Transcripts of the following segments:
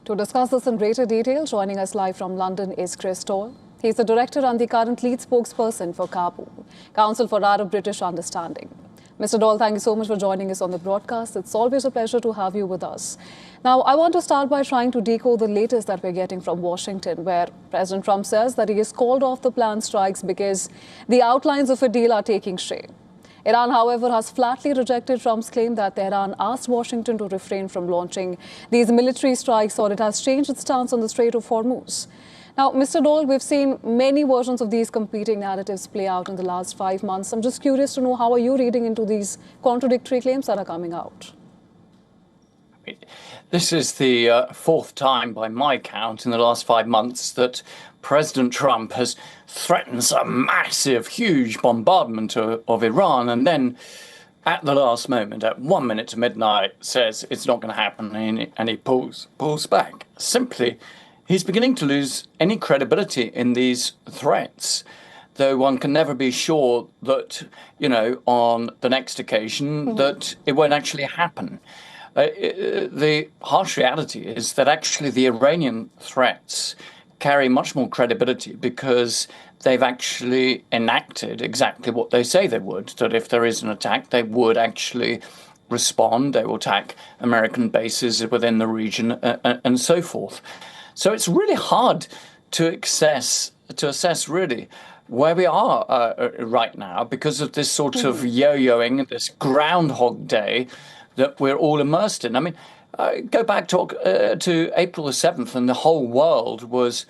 To discuss this in greater detail, joining us live from London is Doyle. He's the director and the current lead spokesperson for CAABU, Council for Arab-British Understanding. Mr. Doyle, thank you so much for joining us on the broadcast. It's always a pleasure to have you with us. Now, I want to start by trying to decode the latest that we're getting from Washington, where President Trump says that he has called off the planned strikes because the outlines of a deal are taking shape. Iran, however, has flatly rejected Trump's claim that Tehran asked Washington to refrain from launching these military strikes, or it has changed its stance on the Strait of Hormuz. Now, Mr. Doyle, we've seen many versions of these competing narratives play out in the last 5 months. I'm just curious to know, how are you reading into these contradictory claims that are coming out? This is the fourth time, by my count, in the last 5 months that President Trump has threatened a massive, huge bombardment of Iran, and then at the last moment, at 1 minute to midnight, says it's not going to happen, and he pulls back. Simply, he's beginning to lose any credibility in these threats, though one can never be sure that, on the next occasion, that it won't actually happen. The harsh reality is that actually the Iranian threats carry much more credibility because they've actually enacted exactly what they say they would, that if there is an attack, they would actually respond, they will attack American bases within the region, and so forth. So it's really hard to assess really where we are right now because of this sort of yo-yoing, this Groundhog Day that we're all immersed in. I mean, go back to April the 7th, and the whole world was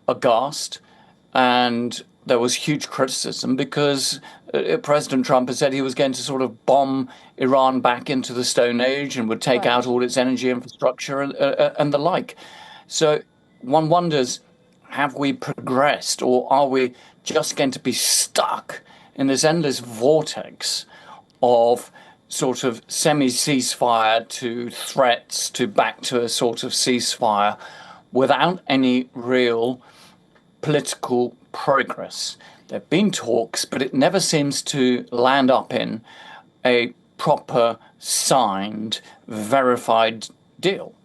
aghast, and there was huge criticism because President Trump had said he was going to sort of bomb Iran back into the Stone Age and would take out all its energy infrastructure and the like. So one wonders, have we progressed, or are we just going to be stuck in this endless vortex of sort of semi-ceasefire to threats to back to a sort of ceasefire without any real political progress? There have been talks, but it never seems to land up in a proper, signed, verified deal.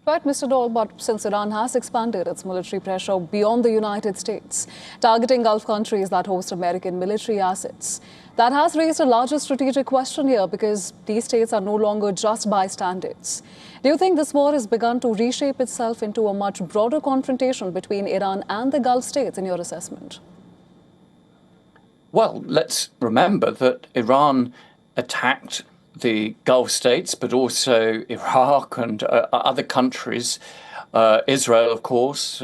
Right, Mr. Doyle, but since Iran has expanded its military pressure beyond the United States, targeting Gulf countries that host American military assets, that has raised a larger strategic question here because these states are no longer just bystanders. Do you think this war has begun to reshape itself into a much broader confrontation between Iran and the Gulf states, in your assessment? Well, let's remember that Iran attacked the Gulf states, but also Iraq and other countries, Israel, of course,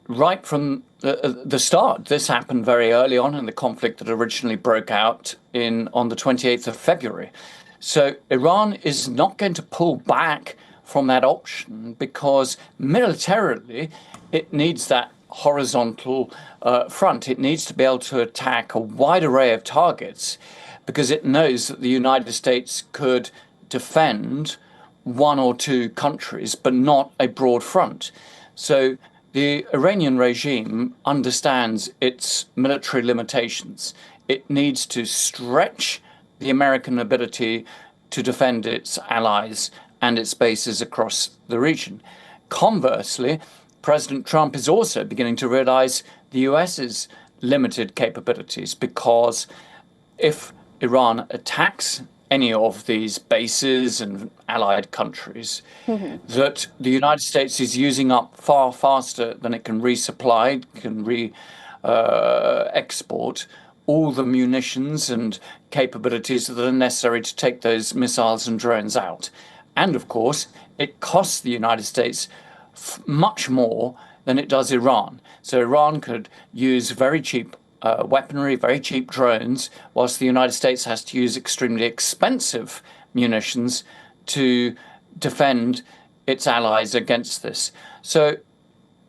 right from the start. This happened very early on in the conflict that originally broke out on the 28th of February. So Iran is not going to pull back from that option because militarily it needs that horizontal front. It needs to be able to attack a wide array of targets because it knows that the United States could defend one or two countries, but not a broad front. So the Iranian regime understands its military limitations. It needs to stretch the American ability to defend its allies and its bases across the region. Conversely, President Trump is also beginning to realize the US's limited capabilities, because if Iran attacks any of these bases and allied countries, that the United States is using up far faster than it can resupply, can export all the munitions and capabilities that are necessary to take those missiles and drones out. And of course, it costs the United States much more than it does Iran. So Iran could use very cheap weaponry, very cheap drones, whilst the United States has to use extremely expensive munitions to defend its allies against this. So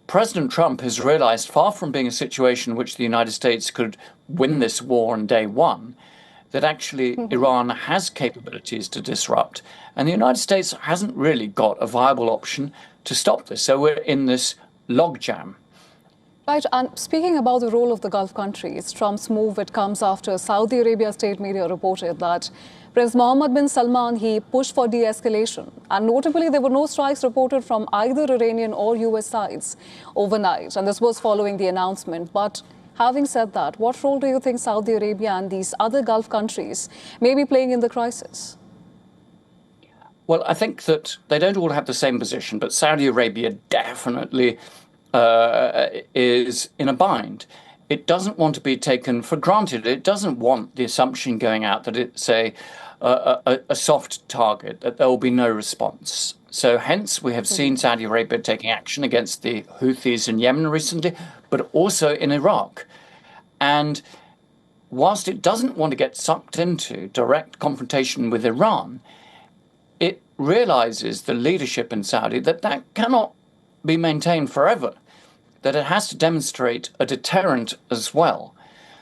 President Trump has realized, far from being a situation in which the United States could win this war on day one, that actually Iran has capabilities to disrupt, and the United States hasn't really got a viable option to stop this. So we're in this logjam. Right, and speaking about the role of the Gulf countries, Trump's move, it comes after Saudi Arabia state media reported that Prince Mohammed bin Salman, he pushed for de-escalation. And notably, there were no strikes reported from either Iranian or US sides overnight. And this was following the announcement. But having said that, what role do you think Saudi Arabia and these other Gulf countries may be playing in the crisis? Well, I think that they don't all have the same position, but Saudi Arabia definitely is in a bind. It doesn't want to be taken for granted. It doesn't want the assumption going out that it's a soft target, that there will be no response. So hence we have seen Saudi Arabia taking action against the Houthis in Yemen recently, but also in Iraq. And whilst it doesn't want to get sucked into direct confrontation with Iran, it realizes, the leadership in Saudi, that that cannot be maintained forever, that it has to demonstrate a deterrent as well.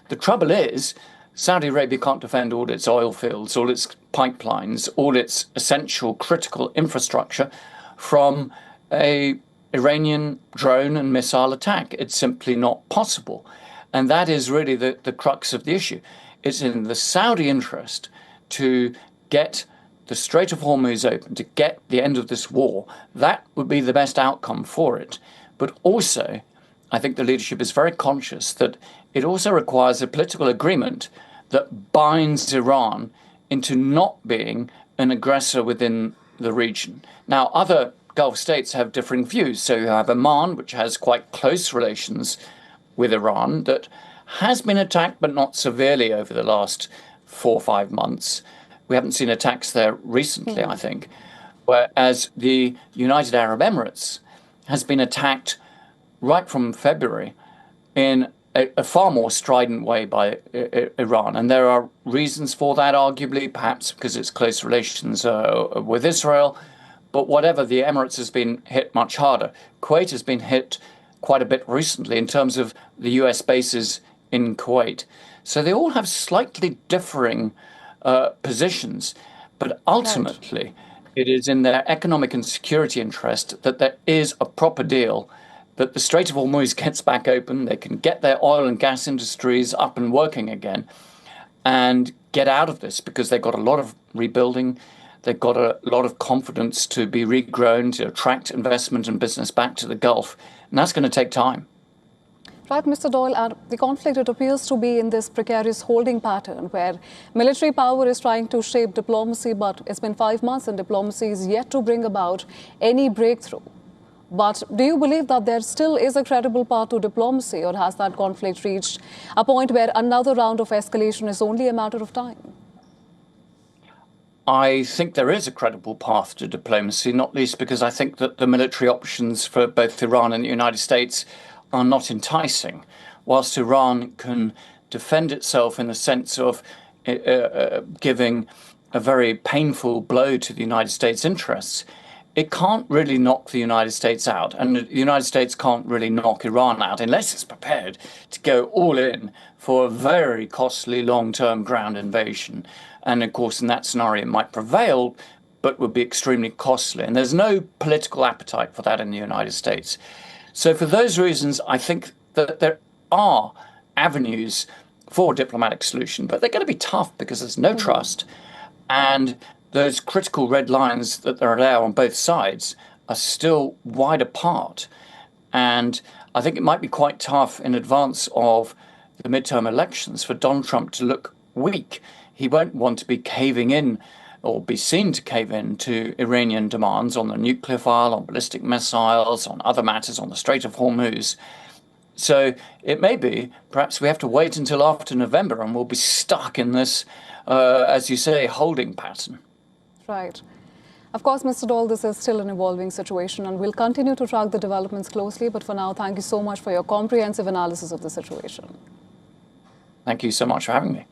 The trouble is, Saudi Arabia can't defend all its oil fields, all its pipelines, all its essential critical infrastructure from an Iranian drone and missile attack. It's simply not possible. And that is really the crux of the issue. It's in the Saudi interest to get the Strait of Hormuz open, to get the end of this war. That would be the best outcome for it. But also, I think the leadership is very conscious that it also requires a political agreement that binds Iran into not being an aggressor within the region. Now, other Gulf states have differing views. So you have Oman, which has quite close relations with Iran, that has been attacked, but not severely over the last 4 or 5 months. We haven't seen attacks there recently, I think. Whereas the United Arab Emirates has been attacked right from February in a far more strident way by Iran. And there are reasons for that, arguably, perhaps because it's close relations with Israel. But whatever, the Emirates has been hit much harder. Kuwait has been hit quite a bit recently in terms of the US bases in Kuwait. So they all have slightly differing positions, but ultimately it is in their economic and security interest that there is a proper deal, that the Strait of Hormuz gets back open, they can get their oil and gas industries up and working again and get out of this, because they've got a lot of rebuilding, they've got a lot of confidence to be regrown, to attract investment and business back to the Gulf, and that's going to take time. Right, Mr. Doyle, and the conflict, it appears to be in this precarious holding pattern where military power is trying to shape diplomacy, but it's been 5 months and diplomacy is yet to bring about any breakthrough. But do you believe that there still is a credible path to diplomacy, or has that conflict reached a point where another round of escalation is only a matter of time? I think there is a credible path to diplomacy, not least because I think that the military options for both Iran and the United States are not enticing. Whilst Iran can defend itself in the sense of giving a very painful blow to the United States interests, it can't really knock the United States out. And the United States can't really knock Iran out unless it's prepared to go all in for a very costly long-term ground invasion. And of course, in that scenario, it might prevail, but would be extremely costly. And there's no political appetite for that in the United States. So for those reasons, I think that there are avenues for a diplomatic solution, but they're going to be tough because there's no trust. And those critical red lines that there are there on both sides are still wide apart. And I think it might be quite tough in advance of the midterm elections for Donald Trump to look weak. He won't want to be caving in or be seen to cave in to Iranian demands on the nuclear file, on ballistic missiles, on other matters, on the Strait of Hormuz. So it may be, perhaps we have to wait until after November and we'll be stuck in this, as you say, holding pattern. Right. Of course, Mr. Doyle, this is still an evolving situation and we'll continue to track the developments closely. But for now, thank you so much for your comprehensive analysis of the situation. Thank you so much for having me.